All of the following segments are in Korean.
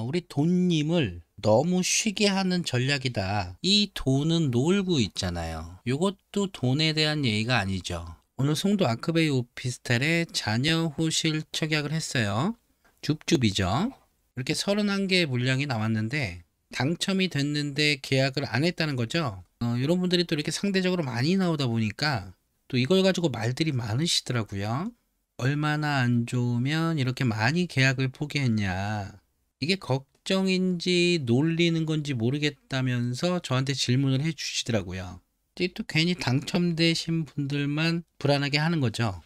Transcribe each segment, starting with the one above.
우리 돈님을 너무 쉬게 하는 전략이다. 이 돈은 놀고 있잖아요. 이것도 돈에 대한 예의가 아니죠. 오늘 송도 아크베이 오피스텔에 자녀 호실 청약을 했어요. 줍줍이죠. 이렇게 31개의 물량이 나왔는데 당첨이 됐는데 계약을 안 했다는 거죠. 이런 분들이 또 이렇게 상대적으로 많이 나오다 보니까 또 이걸 가지고 말들이 많으시더라고요. 얼마나 안 좋으면 이렇게 많이 계약을 포기했냐. 이게 걱정인지 놀리는 건지 모르겠다면서 저한테 질문을 해 주시더라고요. 또 괜히 당첨되신 분들만 불안하게 하는 거죠.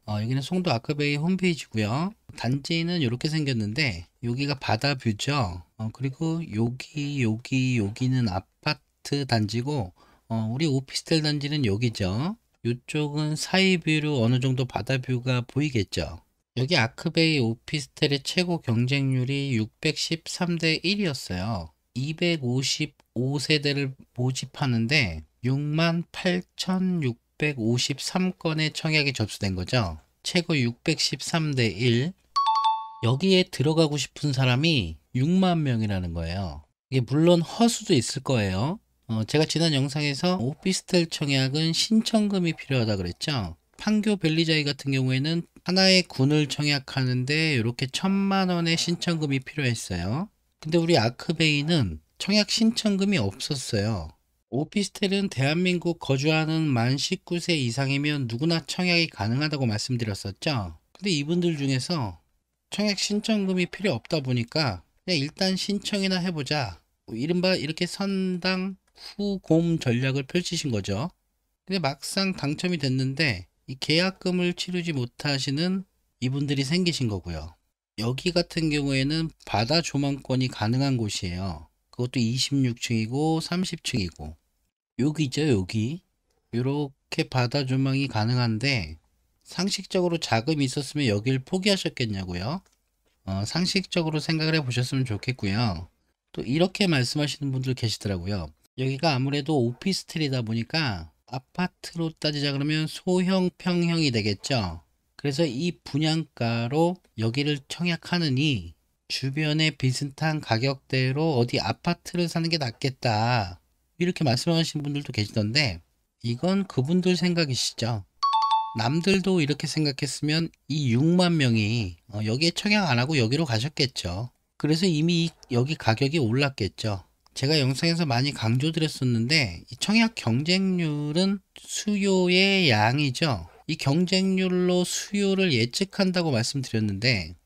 여기는 송도 아크베이 홈페이지고요. 단지는 이렇게 생겼는데 여기가 바다 뷰죠. 그리고 여기는 아파트 단지고 우리 오피스텔 단지는 여기죠. 이쪽은 사이뷰로 어느 정도 바다 뷰가 보이겠죠. 여기 아크베이 오피스텔의 최고 경쟁률이 613대 1이었어요. 255세대를 모집하는데 68,653건의 청약이 접수된 거죠. 최고 613대 1. 여기에 들어가고 싶은 사람이 6만 명이라는 거예요. 이게 물론 허수도 있을 거예요. 제가 지난 영상에서 오피스텔 청약은 신청금이 필요하다 그랬죠. 판교 벨리자이 같은 경우에는 하나의 군을 청약하는데 이렇게 1,000만 원의 신청금이 필요했어요. 근데 우리 아크베이는 청약 신청금이 없었어요. 오피스텔은 대한민국 거주하는 만 19세 이상이면 누구나 청약이 가능하다고 말씀드렸었죠. 근데 이분들 중에서 청약 신청금이 필요 없다 보니까 그냥 일단 신청이나 해보자. 이른바 이렇게 선당 후곰 전략을 펼치신 거죠. 근데 막상 당첨이 됐는데 이 계약금을 치르지 못하시는 이분들이 생기신 거고요. 여기 같은 경우에는 바다 조망권이 가능한 곳이에요. 그것도 26층이고 30층이고 여기죠, 여기. 이렇게 바다 조망이 가능한데 상식적으로 자금이 있었으면 여길 포기하셨겠냐고요. 상식적으로 생각을 해보셨으면 좋겠고요. 또 이렇게 말씀하시는 분들 계시더라고요. 여기가 아무래도 오피스텔이다 보니까 아파트로 따지자 그러면 소형, 평형이 되겠죠. 그래서 이 분양가로 여기를 청약하느니 주변에 비슷한 가격대로 어디 아파트를 사는 게 낫겠다. 이렇게 말씀하시는 분들도 계시던데 이건 그분들 생각이시죠. 남들도 이렇게 생각했으면 이 6만 명이 여기에 청약 안 하고 여기로 가셨겠죠. 그래서 이미 여기 가격이 올랐겠죠. 제가 영상에서 많이 강조드렸었는데 이 청약 경쟁률은 수요의 양이죠. 이 경쟁률로 수요를 예측한다고 말씀드렸는데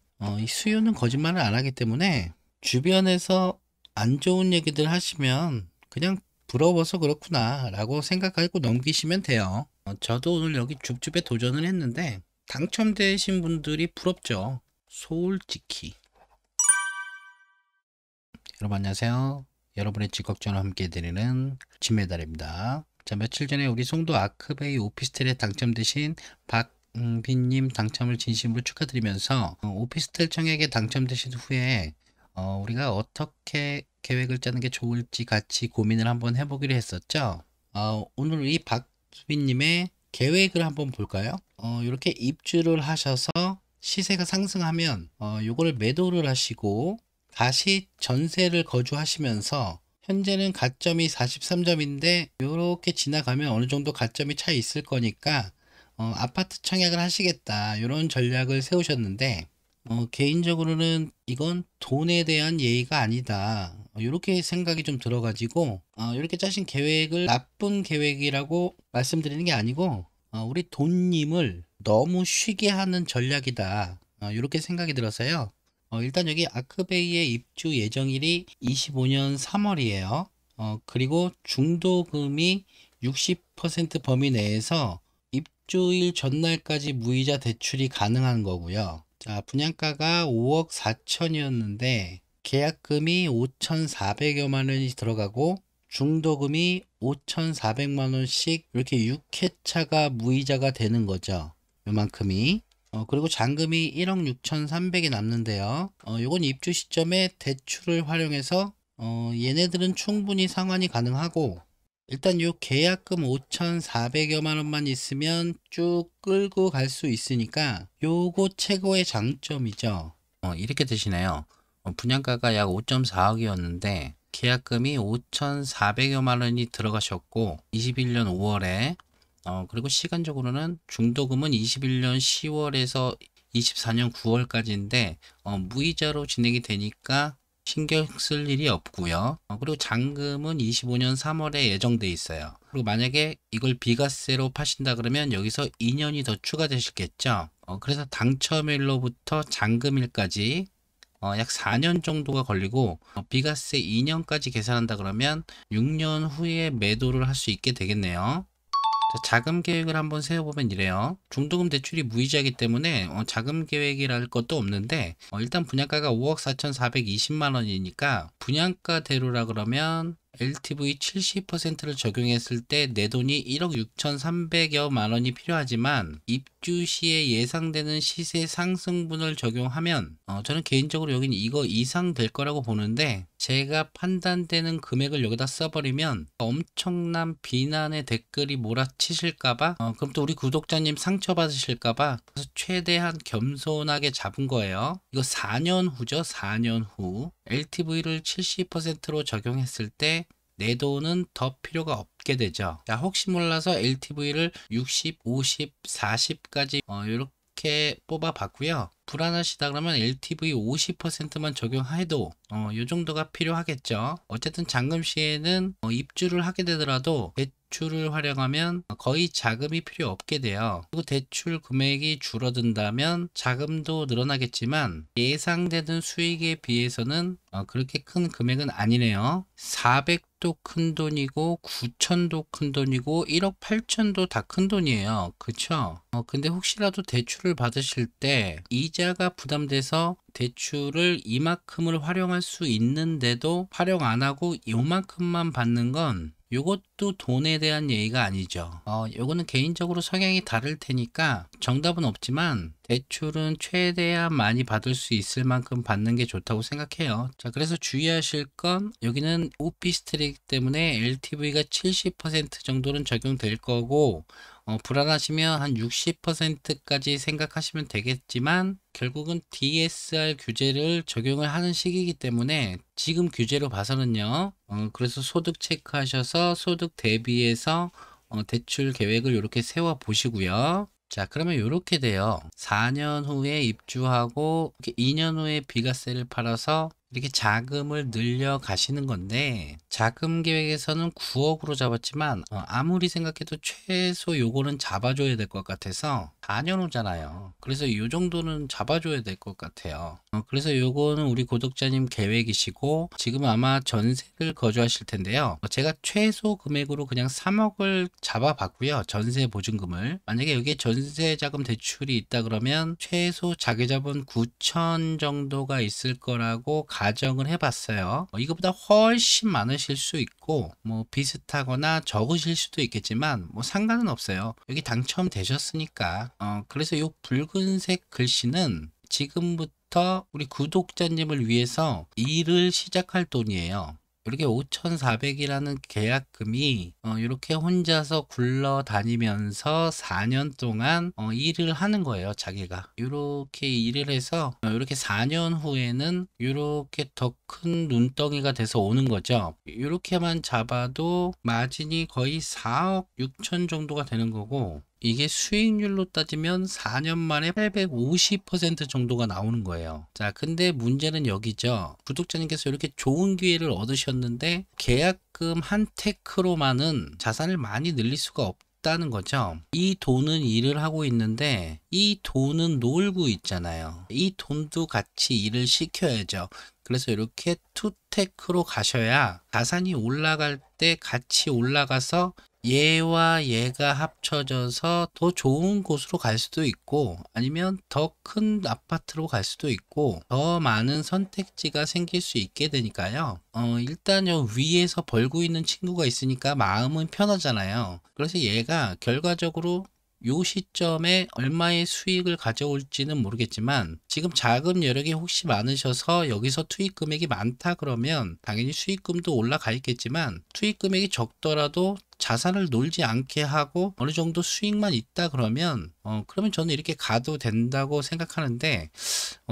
이 수요는 거짓말을 안 하기 때문에 주변에서 안 좋은 얘기들 하시면 그냥 부러워서 그렇구나 라고 생각하고 넘기시면 돼요. 저도 오늘 여기 줍줍에 도전을 했는데 당첨되신 분들이 부럽죠. 솔직히. 여러분 안녕하세요. 여러분의 집 걱정을 함께 해드리는 진메달입니다. 자, 며칠 전에 우리 송도 아크베이 오피스텔에 당첨되신 박빈님 당첨을 진심으로 축하드리면서 오피스텔 청약에 당첨되신 후에 우리가 어떻게 계획을 짜는 게 좋을지 같이 고민을 한번 해보기로 했었죠. 오늘 이 박빈님의 계획을 한번 볼까요? 이렇게 입주를 하셔서 시세가 상승하면 요거를 매도를 하시고 다시 전세를 거주하시면서 현재는 가점이 43점인데 이렇게 지나가면 어느 정도 가점이 차 있을 거니까 아파트 청약을 하시겠다 이런 전략을 세우셨는데 개인적으로는 이건 돈에 대한 예의가 아니다 이렇게 생각이 좀 들어가지고 이렇게 짜신 계획을 나쁜 계획이라고 말씀드리는 게 아니고 우리 돈님을 너무 쉬게 하는 전략이다 이렇게 생각이 들어서요. 일단 여기 아크베이의 입주 예정일이 25년 3월이에요. 그리고 중도금이 60% 범위 내에서 입주일 전날까지 무이자 대출이 가능한 거고요. 자, 분양가가 5억 4천이었는데 계약금이 5,400여만 원이 들어가고 중도금이 5,400만 원씩 이렇게 6회차가 무이자가 되는 거죠. 요만큼이. 그리고 잔금이 1억 6,300이 남는데요. 요건 입주 시점에 대출을 활용해서 얘네들은 충분히 상환이 가능하고 일단 요 계약금 5,400여만 원만 있으면 쭉 끌고 갈 수 있으니까 요거 최고의 장점이죠. 이렇게 되시네요. 분양가가 약 5.4억이었는데 계약금이 5,400여만 원이 들어가셨고 21년 5월에 그리고 시간적으로는 중도금은 21년 10월에서 24년 9월까지인데 무이자로 진행이 되니까 신경 쓸 일이 없고요. 그리고 잔금은 25년 3월에 예정돼 있어요. 그리고 만약에 이걸 비과세로 파신다 그러면 여기서 2년이 더 추가되시겠죠. 그래서 당첨일로부터 잔금일까지 약 4년 정도가 걸리고 비과세 2년까지 계산한다 그러면 6년 후에 매도를 할 수 있게 되겠네요. 자, 자금 계획을 한번 세워보면 이래요. 중도금 대출이 무이자이기 때문에 자금 계획이랄 것도 없는데 일단 분양가가 5억 4,420만 원이니까 분양가대로라 그러면 LTV 70%를 적용했을 때 내 돈이 1억 6,300여만 원이 필요하지만 입주 시에 예상되는 시세 상승분을 적용하면 저는 개인적으로 여기는 이거 이상 될 거라고 보는데 제가 판단되는 금액을 여기다 써버리면 엄청난 비난의 댓글이 몰아치실까봐 그럼 또 우리 구독자님 상처받으실까봐 그래서 최대한 겸손하게 잡은 거예요. 이거 4년 후죠. 4년 후 LTV를 70%로 적용했을 때 내 돈은 더 필요가 없게 되죠. 자, 혹시 몰라서 LTV를 60, 50, 40까지 이렇게 뽑아 봤고요. 불안하시다 그러면 LTV 50%만 적용해도 이 정도가 필요하겠죠. 어쨌든 잔금 시에는 입주를 하게 되더라도 대출을 활용하면 거의 자금이 필요 없게 돼요. 그리고 대출 금액이 줄어든다면 자금도 늘어나겠지만 예상되는 수익에 비해서는 그렇게 큰 금액은 아니네요. 400도 큰 돈이고 9천도 큰 돈이고 1억 8천도 다 큰 돈이에요. 그쵸? 근데 혹시라도 대출을 받으실 때 이자가 부담돼서 대출을 이만큼을 활용할 수 있는데도 활용 안 하고 요만큼만 받는 건 요것도 돈에 대한 예의가 아니죠. 요거는 개인적으로 성향이 다를 테니까 정답은 없지만 대출은 최대한 많이 받을 수 있을 만큼 받는 게 좋다고 생각해요. 자, 그래서 주의하실 건 여기는 오피스텔이기 때문에 LTV가 70% 정도는 적용될 거고 불안하시면 한 60%까지 생각하시면 되겠지만 결국은 DSR 규제를 적용을 하는 시기이기 때문에 지금 규제로 봐서는요. 그래서 소득 체크하셔서 소득 대비해서 대출 계획을 이렇게 세워 보시고요. 자, 그러면 이렇게 돼요. 4년 후에 입주하고 2년 후에 비과세를 팔아서 이렇게 자금을 늘려 가시는 건데 자금 계획에서는 9억으로 잡았지만 아무리 생각해도 최소 요거는 잡아줘야 될 것 같아서 4년 후잖아요. 그래서 요 정도는 잡아줘야 될 것 같아요. 그래서 요거는 우리 구독자님 계획이시고 지금 아마 전세를 거주하실 텐데요. 제가 최소 금액으로 그냥 3억을 잡아봤고요. 전세 보증금을. 만약에 여기에 전세 자금 대출이 있다 그러면 최소 자기자본 9천 정도가 있을 거라고 가정을 해봤어요. 이거보다 훨씬 많으실 수 있고 뭐 비슷하거나 적으실 수도 있겠지만 뭐 상관은 없어요. 여기 당첨되셨으니까. 그래서 이 붉은색 글씨는 지금부터 우리 구독자님을 위해서 일을 시작할 돈이에요. 이렇게 5,400이라는 계약금이 이렇게 혼자서 굴러다니면서 4년 동안 일을 하는 거예요. 자기가 이렇게 일을 해서 이렇게 4년 후에는 이렇게 더 큰 눈덩이가 돼서 오는 거죠. 이렇게만 잡아도 마진이 거의 4억 6천 정도가 되는 거고 이게 수익률로 따지면 4년 만에 850% 정도가 나오는 거예요. 자, 근데 문제는 여기죠. 구독자님께서 이렇게 좋은 기회를 얻으셨는데 계약금 한 테크로만은 자산을 많이 늘릴 수가 없다는 거죠. 이 돈은 일을 하고 있는데 이 돈은 놀고 있잖아요. 이 돈도 같이 일을 시켜야죠. 그래서 이렇게 투테크로 가셔야 자산이 올라갈 때 같이 올라가서 얘와 얘가 합쳐져서 더 좋은 곳으로 갈 수도 있고 아니면 더 큰 아파트로 갈 수도 있고 더 많은 선택지가 생길 수 있게 되니까요. 일단 요 위에서 벌고 있는 친구가 있으니까 마음은 편하잖아요. 그래서 얘가 결과적으로 요 시점에 얼마의 수익을 가져올지는 모르겠지만 지금 자금 여력이 혹시 많으셔서 여기서 투입 금액이 많다 그러면 당연히 수익금도 올라가 있겠지만, 투입 금액이 적더라도 자산을 놀지 않게 하고 어느 정도 수익만 있다 그러면 그러면 저는 이렇게 가도 된다고 생각하는데,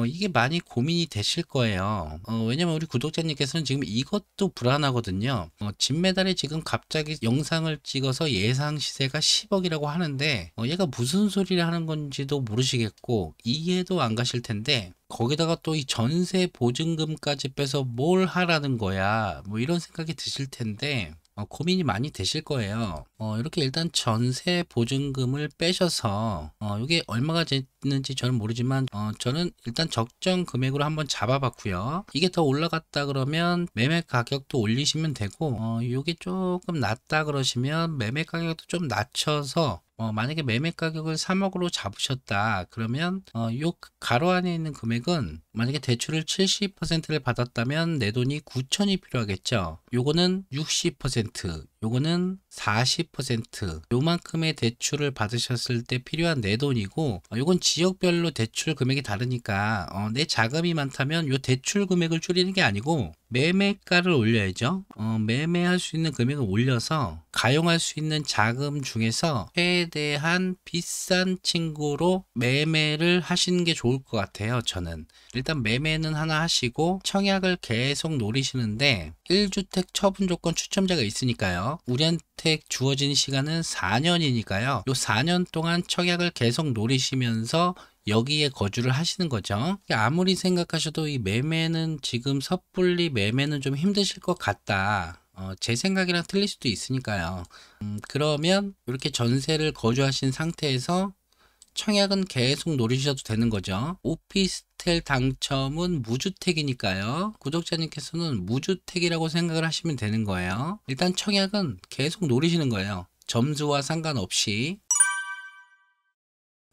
이게 많이 고민이 되실 거예요. 왜냐면 우리 구독자님께서는 지금 이것도 불안하거든요. 진메달이 지금 갑자기 영상을 찍어서 예상 시세가 10억이라고 하는데, 얘가 무슨 소리를 하는 건지도 모르시겠고 이해도 안 가실 텐데, 거기다가 또 이 전세 보증금까지 빼서 뭘 하라는 거야, 뭐 이런 생각이 드실 텐데, 고민이 많이 되실 거예요. 이렇게 일단 전세 보증금을 빼셔서, 이게 얼마가 됐는지 저는 모르지만, 저는 일단 적정 금액으로 한번 잡아봤고요. 이게 더 올라갔다 그러면 매매 가격도 올리시면 되고, 이게 조금 낮다 그러시면 매매 가격도 좀 낮춰서, 만약에 매매 가격을 3억으로 잡으셨다 그러면 요 가로 안에 있는 금액은, 만약에 대출을 70%를 받았다면 내 돈이 9천이 필요하겠죠. 요거는 60%, 요거는 40%, 요만큼의 대출을 받으셨을 때 필요한 내 돈이고, 요건 지역별로 대출 금액이 다르니까 내 자금이 많다면 요 대출 금액을 줄이는 게 아니고 매매가를 올려야죠. 매매할 수 있는 금액을 올려서 가용할 수 있는 자금 중에서 최대한 비싼 친구로 매매를 하시는 게 좋을 것 같아요. 저는 일단 매매는 하나 하시고 청약을 계속 노리시는데, 1주택 처분 조건 추첨자가 있으니까요. 우리한테 주어진 시간은 4년이니까요. 요 4년 동안 청약을 계속 노리시면서 여기에 거주를 하시는 거죠. 아무리 생각하셔도 이 매매는, 지금 섣불리 매매는 좀 힘드실 것 같다, 제 생각이랑 틀릴 수도 있으니까요. 그러면 이렇게 전세를 거주하신 상태에서 청약은 계속 노리셔도 되는 거죠. 오피스텔 당첨은 무주택이니까요. 구독자님께서는 무주택이라고 생각을 하시면 되는 거예요. 일단 청약은 계속 노리시는 거예요. 점수와 상관없이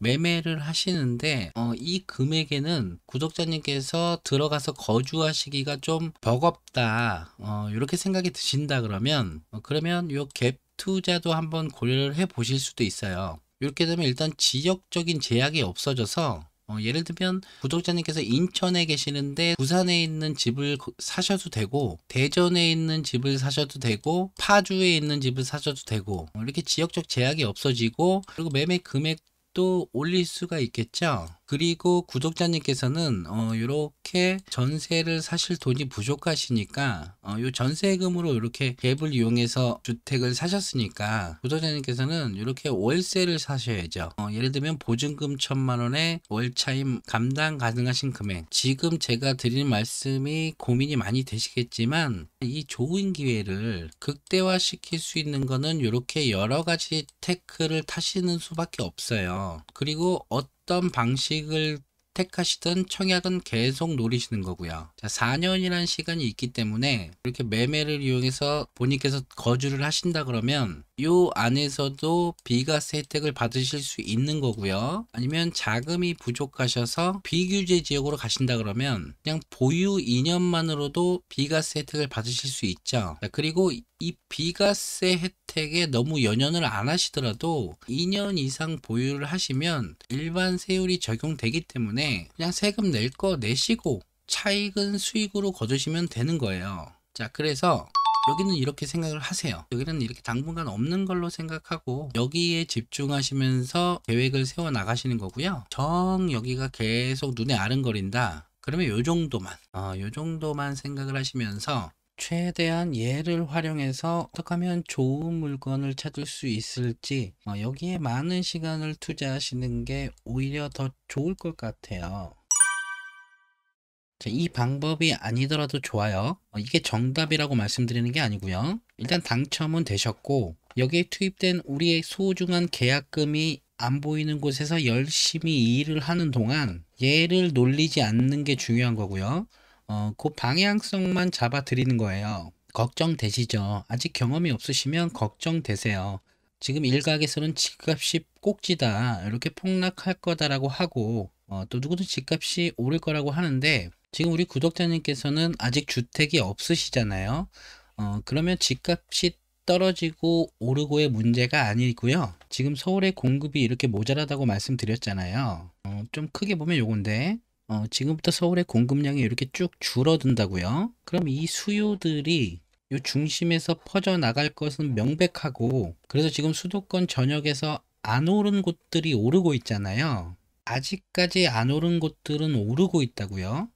매매를 하시는데, 이 금액에는 구독자님께서 들어가서 거주하시기가 좀 버겁다, 이렇게 생각이 드신다 그러면, 그러면 요 갭 투자도 한번 고려를 해 보실 수도 있어요. 이렇게 되면 일단 지역적인 제약이 없어져서, 예를 들면 구독자님께서 인천에 계시는데 부산에 있는 집을 사셔도 되고, 대전에 있는 집을 사셔도 되고, 파주에 있는 집을 사셔도 되고, 이렇게 지역적 제약이 없어지고, 그리고 매매 금액도 올릴 수가 있겠죠. 그리고 구독자님께서는 이렇게 전세를 사실 돈이 부족하시니까, 요 전세금으로 이렇게 갭을 이용해서 주택을 사셨으니까, 구독자님께서는 이렇게 월세를 사셔야죠. 예를 들면 보증금 1,000만 원에 월차임 감당 가능하신 금액. 지금 제가 드리는 말씀이 고민이 많이 되시겠지만, 이 좋은 기회를 극대화시킬 수 있는 거는 이렇게 여러 가지 테크를 타시는 수밖에 없어요. 그리고 어떤 방식을 택하시든 청약은 계속 노리시는 거고요. 자, 4년이라는 시간이 있기 때문에 이렇게 매매를 이용해서 본인께서 거주를 하신다 그러면 요 안에서도 비과세 혜택을 받으실 수 있는 거고요. 아니면 자금이 부족하셔서 비규제 지역으로 가신다 그러면 그냥 보유 2년만으로도 비과세 혜택을 받으실 수 있죠. 자, 그리고 이 비과세 혜택에 너무 연연을 안 하시더라도 2년 이상 보유를 하시면 일반 세율이 적용되기 때문에 그냥 세금 낼 거 내시고 차익은 수익으로 거두시면 되는 거예요. 자, 그래서 여기는 이렇게 생각을 하세요. 여기는 이렇게 당분간 없는 걸로 생각하고 여기에 집중하시면서 계획을 세워 나가시는 거고요. 정 여기가 계속 눈에 아른거린다 그러면 요 정도만 생각을 하시면서 최대한 얘를 활용해서 어떻게 하면 좋은 물건을 찾을 수 있을지, 여기에 많은 시간을 투자하시는 게 오히려 더 좋을 것 같아요. 자, 이 방법이 아니더라도 좋아요. 이게 정답이라고 말씀드리는 게 아니고요. 일단 당첨은 되셨고 여기에 투입된 우리의 소중한 계약금이 안 보이는 곳에서 열심히 일을 하는 동안 얘를 놀리지 않는 게 중요한 거고요. 그 방향성만 잡아 드리는 거예요. 걱정되시죠? 아직 경험이 없으시면 걱정되세요. 지금 일각에서는 집값이 꼭지다, 이렇게 폭락할 거다라고 하고, 또 누구도 집값이 오를 거라고 하는데, 지금 우리 구독자님께서는 아직 주택이 없으시잖아요. 그러면 집값이 떨어지고 오르고의 문제가 아니고요. 지금 서울의 공급이 이렇게 모자라다고 말씀드렸잖아요. 좀 크게 보면 요건데, 지금부터 서울의 공급량이 이렇게 쭉 줄어든다고요. 그럼 이 수요들이 요 중심에서 퍼져나갈 것은 명백하고, 그래서 지금 수도권 전역에서 안 오른 곳들이 오르고 있잖아요. 아직까지 안 오른 곳들은 오르고 있다고요.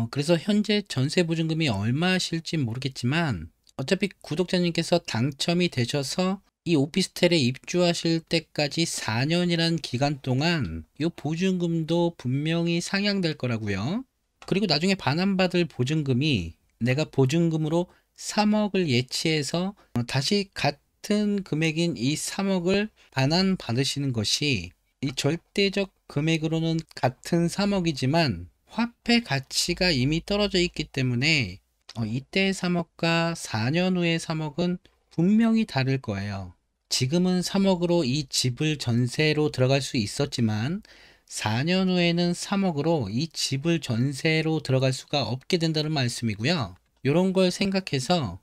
그래서 현재 전세 보증금이 얼마실지 모르겠지만 어차피 구독자님께서 당첨이 되셔서 이 오피스텔에 입주하실 때까지 4년이란 기간 동안 이 보증금도 분명히 상향될 거라고요. 그리고 나중에 반환받을 보증금이 내가 보증금으로 3억을 예치해서 다시 같은 금액인 이 3억을 반환받으시는 것이, 이 절대적 금액으로는 같은 3억이지만 화폐 가치가 이미 떨어져 있기 때문에 이때의 3억과 4년 후의 3억은 분명히 다를 거예요. 지금은 3억으로 이 집을 전세로 들어갈 수 있었지만 4년 후에는 3억으로 이 집을 전세로 들어갈 수가 없게 된다는 말씀이고요. 이런 걸 생각해서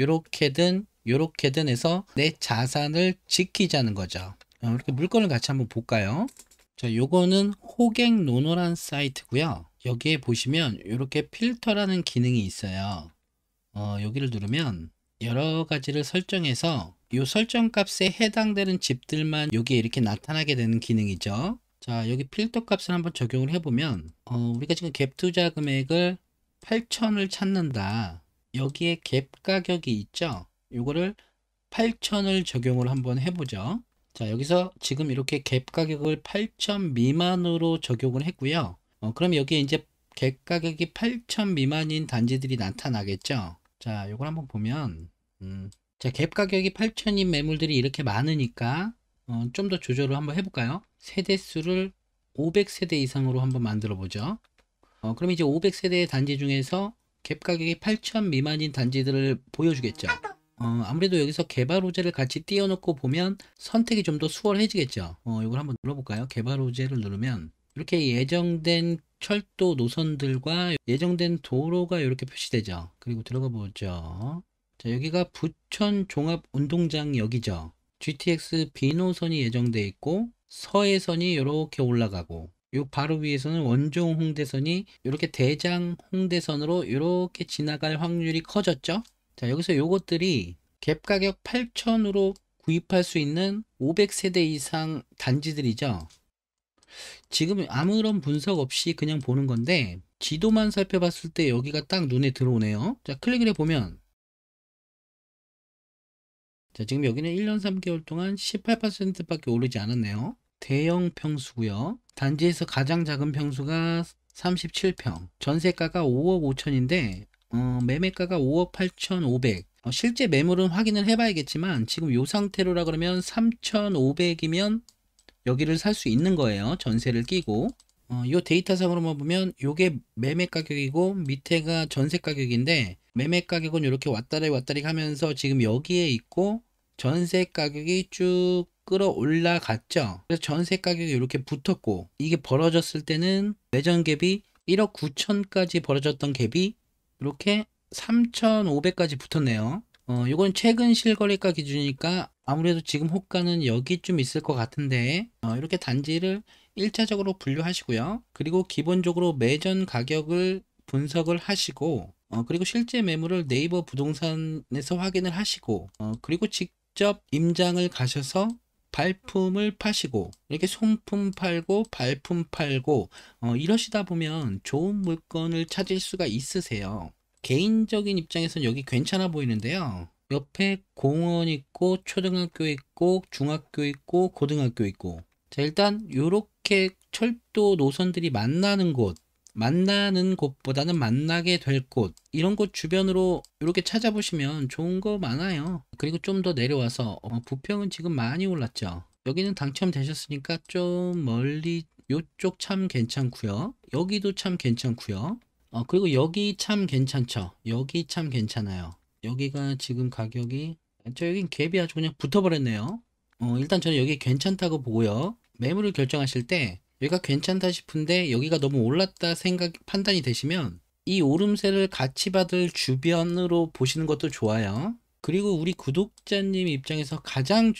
요렇게든 해서 내 자산을 지키자는 거죠. 이렇게 물건을 같이 한번 볼까요? 자, 요거는 호갱노노란 사이트고요. 여기에 보시면 이렇게 필터라는 기능이 있어요. 여기를 누르면 여러 가지를 설정해서 이 설정 값에 해당되는 집들만 여기에 이렇게 나타나게 되는 기능이죠. 자, 여기 필터 값을 한번 적용을 해보면 우리가 지금 갭 투자 금액을 8천을 찾는다. 여기에 갭 가격이 있죠. 요거를 8천을 적용을 한번 해보죠. 자, 여기서 지금 이렇게 갭 가격을 8천 미만으로 적용을 했고요. 그럼 여기에 이제 갭 가격이 8천 미만인 단지들이 나타나겠죠. 자, 요걸 한번 보면 자, 갭 가격이 8천인 매물들이 이렇게 많으니까 좀 더 조절을 한번 해볼까요? 세대수를 500세대 이상으로 한번 만들어 보죠. 그럼 이제 500세대의 단지 중에서 갭 가격이 8천 미만인 단지들을 보여주겠죠. 아무래도 여기서 개발 호재를 같이 띄워놓고 보면 선택이 좀 더 수월해지겠죠. 이걸 한번 눌러볼까요? 개발 호재를 누르면 이렇게 예정된 철도 노선들과 예정된 도로가 이렇게 표시되죠. 그리고 들어가 보죠. 자, 여기가 부천 종합운동장역이죠. GTX B노선이 예정돼 있고 서해선이 이렇게 올라가고, 요 바로 위에서는 원종 홍대선이 이렇게 대장 홍대선으로 이렇게 지나갈 확률이 커졌죠. 자, 여기서 요것들이 갭 가격 8천으로 구입할 수 있는 500세대 이상 단지들이죠. 지금 아무런 분석 없이 그냥 보는 건데 지도만 살펴봤을 때 여기가 딱 눈에 들어오네요. 자, 클릭을 해보면, 자, 지금 여기는 1년 3개월 동안 18%밖에 오르지 않았네요. 대형 평수고요. 단지에서 가장 작은 평수가 37평. 전세가가 5억 5천인데 매매가가 5억 8,500. 실제 매물은 확인을 해봐야겠지만 지금 이 상태로라 그러면 3,500이면 여기를 살 수 있는 거예요. 전세를 끼고. 이 데이터상으로만 보면 이게 매매 가격이고 밑에가 전세 가격인데, 매매 가격은 이렇게 왔다리 하면서 지금 여기에 있고 전세 가격이 쭉 끌어올라 갔죠. 그래서 전세 가격이 이렇게 붙었고, 이게 벌어졌을 때는 매전 갭이 1억 9천까지 벌어졌던 갭이 이렇게 3,500까지 붙었네요. 이건 최근 실거래가 기준이니까 아무래도 지금 호가는 여기쯤 있을 것 같은데, 이렇게 단지를 1차적으로 분류하시고요. 그리고 기본적으로 매전 가격을 분석을 하시고, 그리고 실제 매물을 네이버 부동산에서 확인을 하시고, 그리고 직접 임장을 가셔서 발품을 파시고, 이렇게 손품 팔고 발품 팔고 이러시다 보면 좋은 물건을 찾을 수가 있으세요. 개인적인 입장에서는 여기 괜찮아 보이는데요. 옆에 공원 있고 초등학교 있고 중학교 있고 고등학교 있고, 자, 일단 이렇게 철도 노선들이 만나는 곳보다는 만나게 될 곳, 이런 곳 주변으로 이렇게 찾아보시면 좋은 거 많아요. 그리고 좀 더 내려와서 부평은 지금 많이 올랐죠. 여기는 당첨되셨으니까 좀 멀리 요쪽 참 괜찮고요. 여기도 참 괜찮고요. 그리고 여기 참 괜찮죠. 여기 참 괜찮아요. 여기가 지금 가격이, 여긴 갭이 아주 그냥 붙어버렸네요. 일단 저는 여기 괜찮다고 보고요. 매물을 결정하실 때 여기가 괜찮다 싶은데 여기가 너무 올랐다 판단이 되시면 이 오름세를 같이 받을 주변으로 보시는 것도 좋아요. 그리고 우리 구독자님 입장에서 가장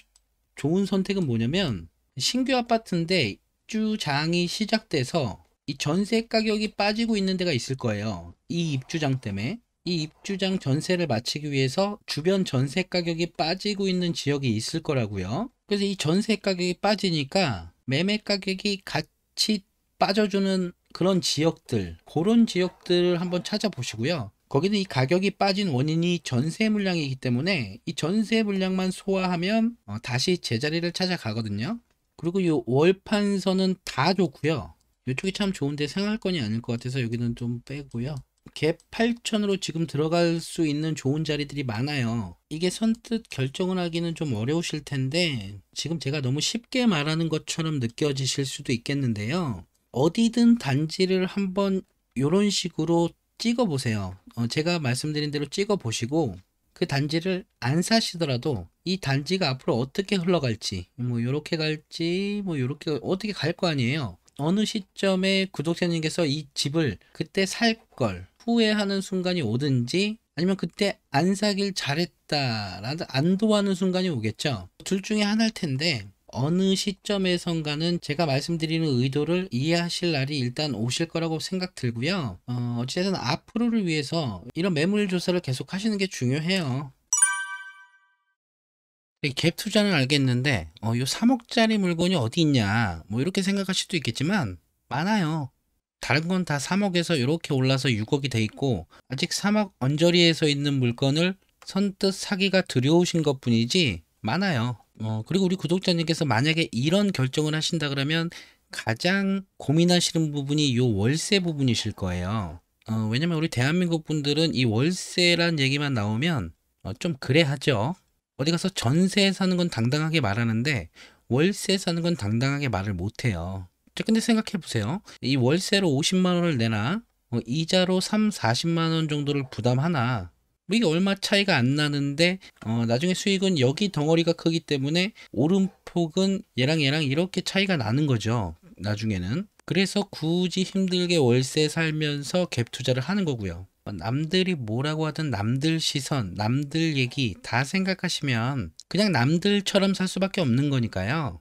좋은 선택은 뭐냐면, 신규 아파트인데 입주장이 시작돼서 이 전세 가격이 빠지고 있는 데가 있을 거예요. 이 입주장 때문에. 이 입주장 전세를 마치기 위해서 주변 전세 가격이 빠지고 있는 지역이 있을 거라고요. 그래서 이 전세 가격이 빠지니까 매매 가격이 같이 빠져주는 그런 지역들, 그런 지역들을 한번 찾아보시고요. 거기는 이 가격이 빠진 원인이 전세 물량이기 때문에 이 전세 물량만 소화하면 다시 제자리를 찾아가거든요. 그리고 이 월판선은 다 좋고요. 이쪽이 참 좋은데 생활권이 아닐 것 같아서 여기는 좀 빼고요. 갭 8천으로 지금 들어갈 수 있는 좋은 자리들이 많아요. 이게 선뜻 결정을 하기는 좀 어려우실 텐데 지금 제가 너무 쉽게 말하는 것처럼 느껴지실 수도 있겠는데요. 어디든 단지를 한번 이런 식으로 찍어 보세요. 제가 말씀드린 대로 찍어 보시고 그 단지를 안 사시더라도 이 단지가 앞으로 어떻게 흘러갈지, 뭐 이렇게 갈지, 뭐 이렇게 어떻게 갈 거 아니에요. 어느 시점에 구독자님께서 이 집을 그때 살 걸 후회하는 순간이 오든지 아니면 그때 안 사길 잘했다라는 안도하는 순간이 오겠죠. 둘 중에 하나일 텐데 어느 시점에선가는 제가 말씀드리는 의도를 이해하실 날이 일단 오실 거라고 생각 들고요. 어찌됐든 앞으로를 위해서 이런 매물 조사를 계속 하시는 게 중요해요. 갭 투자는 알겠는데 요 3억짜리 물건이 어디 있냐 뭐 이렇게 생각할 수도 있겠지만 많아요. 다른 건 다 3억에서 이렇게 올라서 6억이 돼 있고 아직 3억 언저리에 서 있는 물건을 선뜻 사기가 두려우신 것 뿐이지 많아요. 그리고 우리 구독자님께서 만약에 이런 결정을 하신다 그러면 가장 고민하시는 부분이 요 월세 부분이실 거예요. 왜냐면 우리 대한민국 분들은 이 월세란 얘기만 나오면 좀 그래 하죠. 어디 가서 전세 사는 건 당당하게 말하는데 월세 사는 건 당당하게 말을 못 해요. 자, 근데 생각해 보세요. 이 월세로 50만 원을 내나 이자로 3, 40만 원 정도를 부담하나 뭐 이게 얼마 차이가 안 나는데 나중에 수익은 여기 덩어리가 크기 때문에 오름폭은 얘랑 이렇게 차이가 나는 거죠. 나중에는. 그래서 굳이 힘들게 월세 살면서 갭 투자를 하는 거고요. 남들이 뭐라고 하든 남들 시선, 남들 얘기 다 생각하시면 그냥 남들처럼 살 수밖에 없는 거니까요.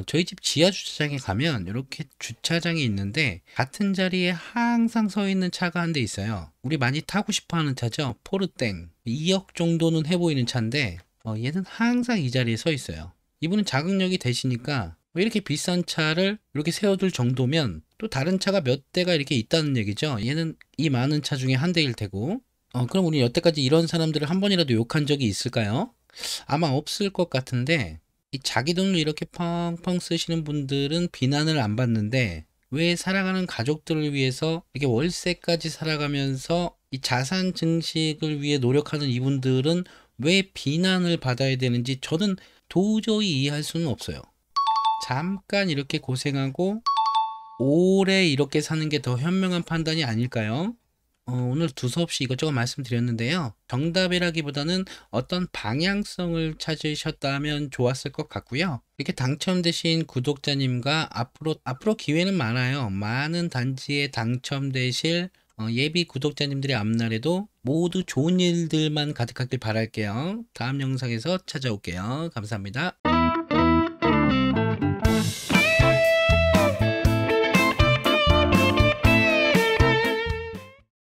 저희 집 지하 주차장에 가면 이렇게 주차장이 있는데 같은 자리에 항상 서 있는 차가 한 대 있어요. 우리 많이 타고 싶어 하는 차죠. 포르땡. 2억 정도는 해 보이는 차인데 얘는 항상 이 자리에 서 있어요. 이분은 자격력이 되시니까 왜 이렇게 비싼 차를 이렇게 세워둘 정도면 또 다른 차가 몇 대가 이렇게 있다는 얘기죠. 얘는 이 많은 차 중에 한 대일 테고. 그럼 우리 여태까지 이런 사람들을 한 번이라도 욕한 적이 있을까요? 아마 없을 것 같은데 이 자기 돈을 이렇게 펑펑 쓰시는 분들은 비난을 안 받는데 왜 살아가는 가족들을 위해서 이렇게 월세까지 살아가면서 이 자산 증식을 위해 노력하는 이분들은 왜 비난을 받아야 되는지 저는 도저히 이해할 수는 없어요. 잠깐 이렇게 고생하고 오래 이렇게 사는 게 더 현명한 판단이 아닐까요? 오늘 두서없이 이것저것 말씀드렸는데요. 정답이라기보다는 어떤 방향성을 찾으셨다면 좋았을 것 같고요. 이렇게 당첨되신 구독자님과 앞으로 기회는 많아요. 많은 단지에 당첨되실 예비 구독자님들의 앞날에도 모두 좋은 일들만 가득하길 바랄게요. 다음 영상에서 찾아올게요. 감사합니다.